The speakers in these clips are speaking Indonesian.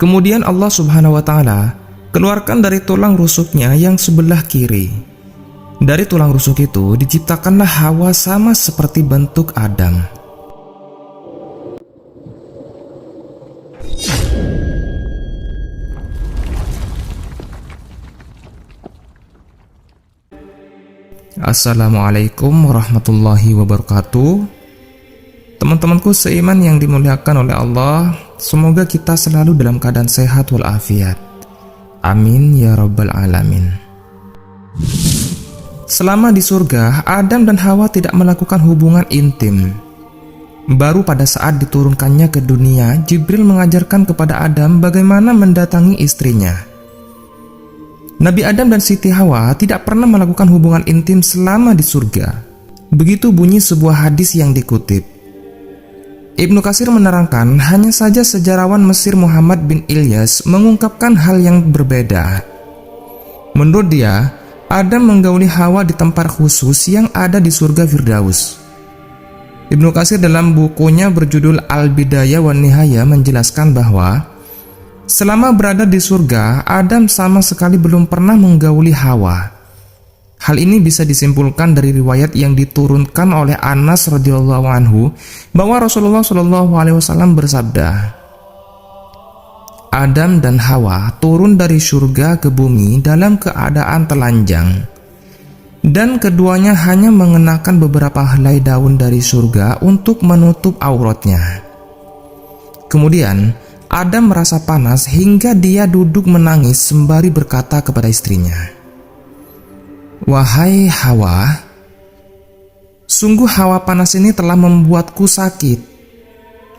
Kemudian Allah Subhanahu wa Ta'ala keluarkan dari tulang rusuknya yang sebelah kiri. Dari tulang rusuk itu diciptakanlah Hawa sama seperti bentuk Adam. Assalamualaikum warahmatullahi wabarakatuh. Teman-temanku seiman yang dimuliakan oleh Allah, semoga kita selalu dalam keadaan sehat walafiat. Amin ya rabbal alamin. Selama di surga, Adam dan Hawa tidak melakukan hubungan intim. Baru pada saat diturunkannya ke dunia, Jibril mengajarkan kepada Adam bagaimana mendatangi istrinya. Nabi Adam dan Siti Hawa tidak pernah melakukan hubungan intim selama di surga. Begitu bunyi sebuah hadis yang dikutip. Ibnu Katsir menerangkan, hanya saja sejarawan Mesir Muhammad bin Ilyas mengungkapkan hal yang berbeda. Menurut dia, Adam menggauli Hawa di tempat khusus yang ada di surga Firdaus. Ibnu Katsir dalam bukunya berjudul Al-Bidayah wan Nihayah menjelaskan bahwa selama berada di surga, Adam sama sekali belum pernah menggauli Hawa. Hal ini bisa disimpulkan dari riwayat yang diturunkan oleh Anas radhiyallahu anhu bahwa Rasulullah shallallahu alaihi wasallam bersabda, Adam dan Hawa turun dari surga ke bumi dalam keadaan telanjang, dan keduanya hanya mengenakan beberapa helai daun dari surga untuk menutup auratnya. Kemudian Adam merasa panas hingga dia duduk menangis sembari berkata kepada istrinya, "Wahai Hawa, sungguh hawa panas ini telah membuatku sakit."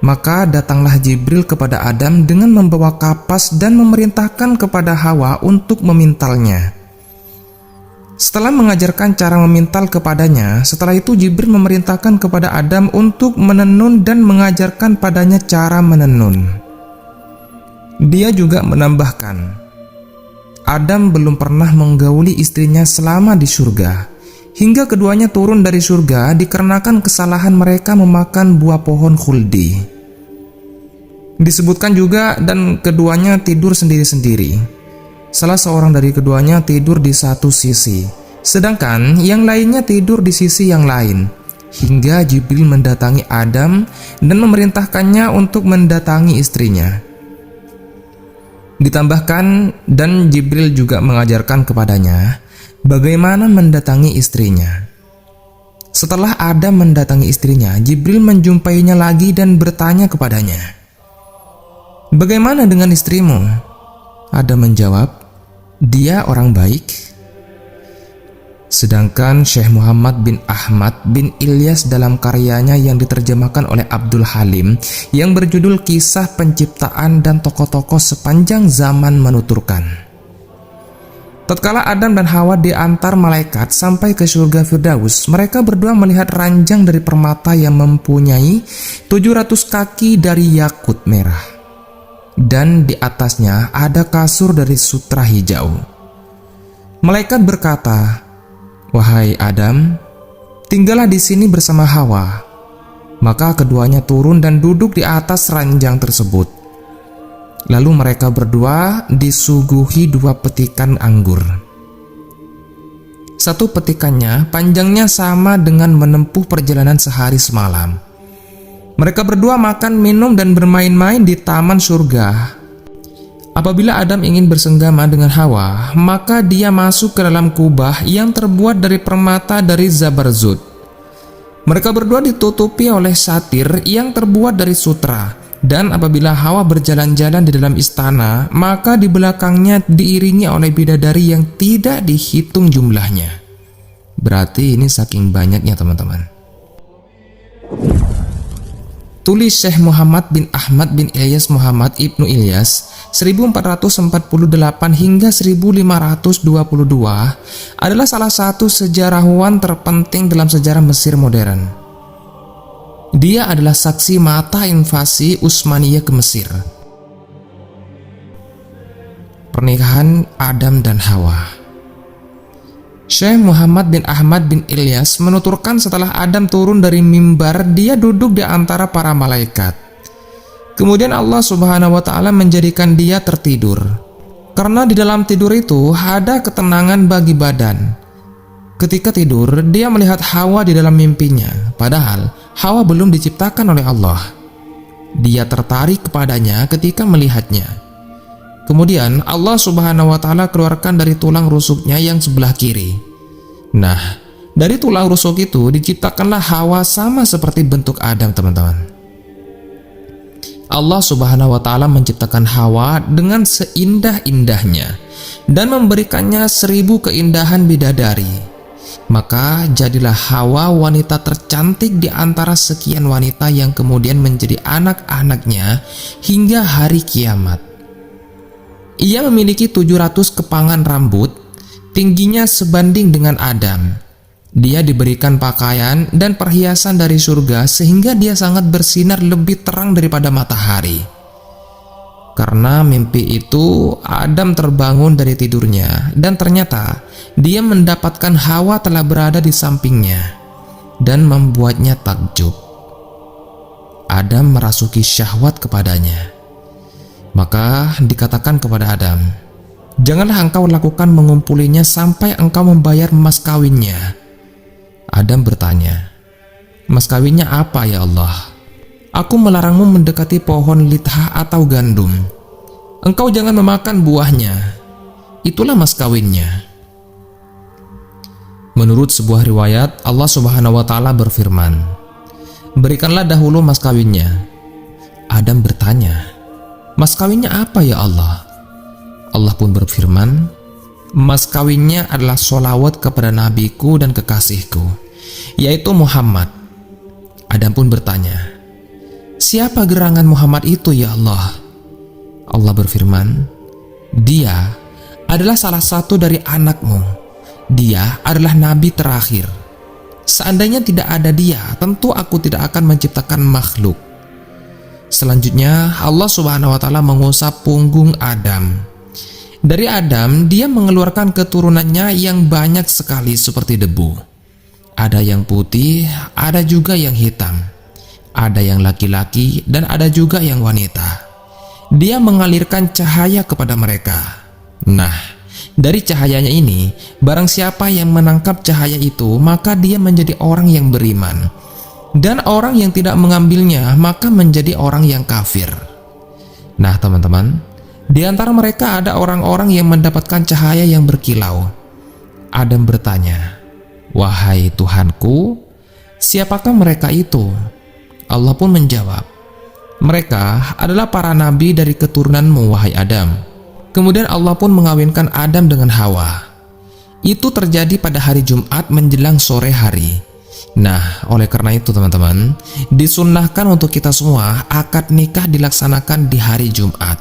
Maka datanglah Jibril kepada Adam dengan membawa kapas dan memerintahkan kepada Hawa untuk memintalnya. Setelah mengajarkan cara memintal kepadanya, setelah itu Jibril memerintahkan kepada Adam untuk menenun dan mengajarkan padanya cara menenun. Dia juga menambahkan, Adam belum pernah menggauli istrinya selama di surga, hingga keduanya turun dari surga dikarenakan kesalahan mereka memakan buah pohon khuldi. Disebutkan juga dan keduanya tidur sendiri-sendiri. Salah seorang dari keduanya tidur di satu sisi, sedangkan yang lainnya tidur di sisi yang lain, hingga Jibril mendatangi Adam dan memerintahkannya untuk mendatangi istrinya. Ditambahkan, dan Jibril juga mengajarkan kepadanya bagaimana mendatangi istrinya. Setelah Adam mendatangi istrinya, Jibril menjumpainya lagi dan bertanya kepadanya, "Bagaimana dengan istrimu?" Adam menjawab, "Dia orang baik." Sedangkan Syekh Muhammad bin Ahmad bin Ilyas dalam karyanya yang diterjemahkan oleh Abdul Halim yang berjudul Kisah Penciptaan dan Tokoh-tokoh Sepanjang Zaman menuturkan, tatkala Adam dan Hawa diantar malaikat sampai ke surga Firdaus, mereka berdua melihat ranjang dari permata yang mempunyai 700 kaki dari yakut merah, dan di atasnya ada kasur dari sutra hijau. Malaikat berkata, "Wahai Adam, tinggallah di sini bersama Hawa." Maka keduanya turun dan duduk di atas ranjang tersebut. Lalu mereka berdua disuguhi 2 petikan anggur. Satu petikannya panjangnya sama dengan menempuh perjalanan sehari semalam. Mereka berdua makan, minum, dan bermain-main di taman surga. Apabila Adam ingin bersenggama dengan Hawa, maka dia masuk ke dalam kubah yang terbuat dari permata dari Zabarzud. Mereka berdua ditutupi oleh satir yang terbuat dari sutra, dan apabila Hawa berjalan-jalan di dalam istana, maka di belakangnya diiringi oleh bidadari yang tidak dihitung jumlahnya. Berarti ini saking banyaknya, teman-teman. Tulis Syekh Muhammad bin Ahmad bin Ilyas Muhammad Ibnu Ilyas 1448 hingga 1522 adalah salah satu sejarawan terpenting dalam sejarah Mesir modern. Dia adalah saksi mata invasi Utsmaniyah ke Mesir. Pernikahan Adam dan Hawa. Syekh Muhammad bin Ahmad bin Ilyas menuturkan setelah Adam turun dari mimbar, dia duduk di antara para malaikat. Kemudian Allah Subhanahu wa Ta'ala menjadikan dia tertidur, karena di dalam tidur itu ada ketenangan bagi badan. Ketika tidur, dia melihat Hawa di dalam mimpinya, padahal Hawa belum diciptakan oleh Allah. Dia tertarik kepadanya ketika melihatnya. Kemudian Allah Subhanahu wa Ta'ala keluarkan dari tulang rusuknya yang sebelah kiri. Nah, dari tulang rusuk itu diciptakanlah Hawa sama seperti bentuk Adam, teman-teman. Allah Subhanahu wa Ta'ala menciptakan Hawa dengan seindah-indahnya dan memberikannya 1000 keindahan bidadari. Maka jadilah Hawa wanita tercantik di antara sekian wanita yang kemudian menjadi anak-anaknya hingga hari kiamat. Ia memiliki 700 kepangan rambut, tingginya sebanding dengan Adam. Dia diberikan pakaian dan perhiasan dari surga sehingga dia sangat bersinar lebih terang daripada matahari. Karena mimpi itu, Adam terbangun dari tidurnya dan ternyata dia mendapatkan Hawa telah berada di sampingnya dan membuatnya takjub. Adam merasuki syahwat kepadanya. Maka dikatakan kepada Adam, "Janganlah engkau lakukan mengumpulinya sampai engkau membayar mas kawinnya." Adam bertanya, "Mas kawinnya apa ya Allah? Aku melarangmu mendekati pohon lithah atau gandum. Engkau jangan memakan buahnya. Itulah mas kawinnya." Menurut sebuah riwayat, Allah Subhanahu wa Ta'ala berfirman, "Berikanlah dahulu mas kawinnya." Adam bertanya, "Mas kawinnya apa ya Allah?" Allah pun berfirman, "Mas kawinnya adalah sholawat kepada nabiku dan kekasihku, yaitu Muhammad." Adam pun bertanya, "Siapa gerangan Muhammad itu ya Allah?" Allah berfirman, "Dia adalah salah satu dari anakmu. Dia adalah nabi terakhir. Seandainya tidak ada dia, tentu aku tidak akan menciptakan makhluk." Selanjutnya Allah Subhanahu wa Ta'ala mengusap punggung Adam. Dari Adam, dia mengeluarkan keturunannya yang banyak sekali seperti debu. Ada yang putih, ada juga yang hitam. Ada yang laki-laki dan ada juga yang wanita. Dia mengalirkan cahaya kepada mereka. Nah, dari cahayanya ini, barang siapa yang menangkap cahaya itu, maka dia menjadi orang yang beriman. Dan orang yang tidak mengambilnya, maka menjadi orang yang kafir. Nah, teman-teman, di antara mereka ada orang-orang yang mendapatkan cahaya yang berkilau. Adam bertanya, "Wahai Tuhanku, siapakah mereka itu?" Allah pun menjawab, "Mereka adalah para nabi dari keturunanmu, wahai Adam." Kemudian Allah pun mengawinkan Adam dengan Hawa. Itu terjadi pada hari Jumat menjelang sore hari. Nah, oleh karena itu teman-teman, disunnahkan untuk kita semua akad nikah dilaksanakan di hari Jumat.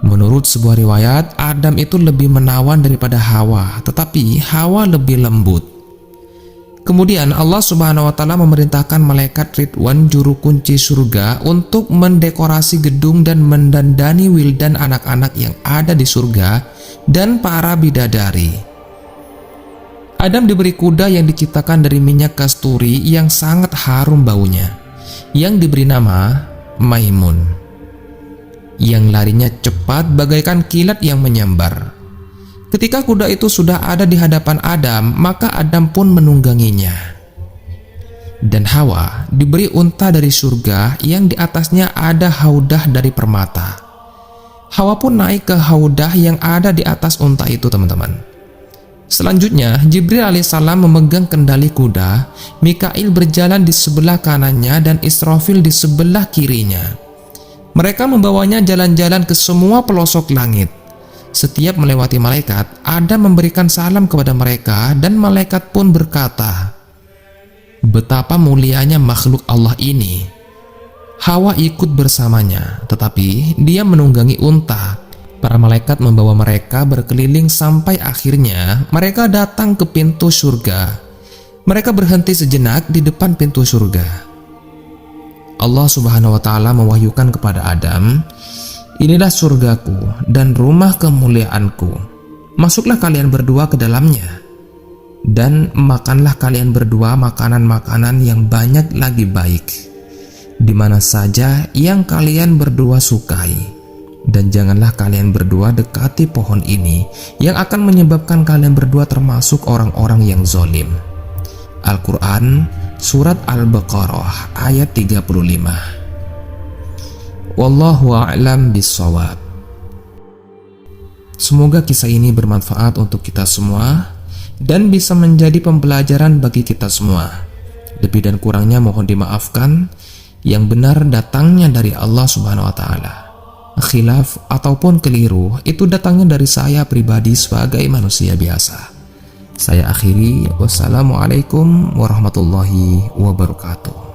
Menurut sebuah riwayat, Adam itu lebih menawan daripada Hawa, tetapi Hawa lebih lembut. Kemudian Allah Subhanahu wa Ta'ala memerintahkan malaikat Ridwan, juru kunci surga, untuk mendekorasi gedung dan mendandani wildan anak-anak yang ada di surga dan para bidadari. Adam diberi kuda yang diciptakan dari minyak kasturi yang sangat harum baunya, yang diberi nama Maimun, yang larinya cepat bagaikan kilat yang menyambar. Ketika kuda itu sudah ada di hadapan Adam, maka Adam pun menungganginya. Dan Hawa diberi unta dari surga yang di atasnya ada haudah dari permata. Hawa pun naik ke haudah yang ada di atas unta itu, teman-teman. Selanjutnya, Jibril alaihissalam memegang kendali kuda, Mikail berjalan di sebelah kanannya dan Israfil di sebelah kirinya. Mereka membawanya jalan-jalan ke semua pelosok langit. Setiap melewati malaikat, Adam memberikan salam kepada mereka dan malaikat pun berkata, "Betapa mulianya makhluk Allah ini." Hawa ikut bersamanya, tetapi dia menunggangi unta. Para malaikat membawa mereka berkeliling sampai akhirnya mereka datang ke pintu surga. Mereka berhenti sejenak di depan pintu surga. Allah Subhanahu wa Ta'ala mewahyukan kepada Adam, "Inilah surgaku dan rumah kemuliaanku. Masuklah kalian berdua ke dalamnya, dan makanlah kalian berdua makanan-makanan yang banyak lagi baik. di mana saja yang kalian berdua sukai, dan janganlah kalian berdua dekati pohon ini yang akan menyebabkan kalian berdua termasuk orang-orang yang zalim. Al-Quran Surat Al-Baqarah ayat 35. Wallahu a'lam bissawab. Semoga kisah ini bermanfaat untuk kita semua dan bisa menjadi pembelajaran bagi kita semua. Lebih dan kurangnya mohon dimaafkan. Yang benar datangnya dari Allah Subhanahu wa taala. Khilaf ataupun keliru itu datangnya dari saya pribadi sebagai manusia biasa. Saya akhiri, wassalamualaikum warahmatullahi wabarakatuh.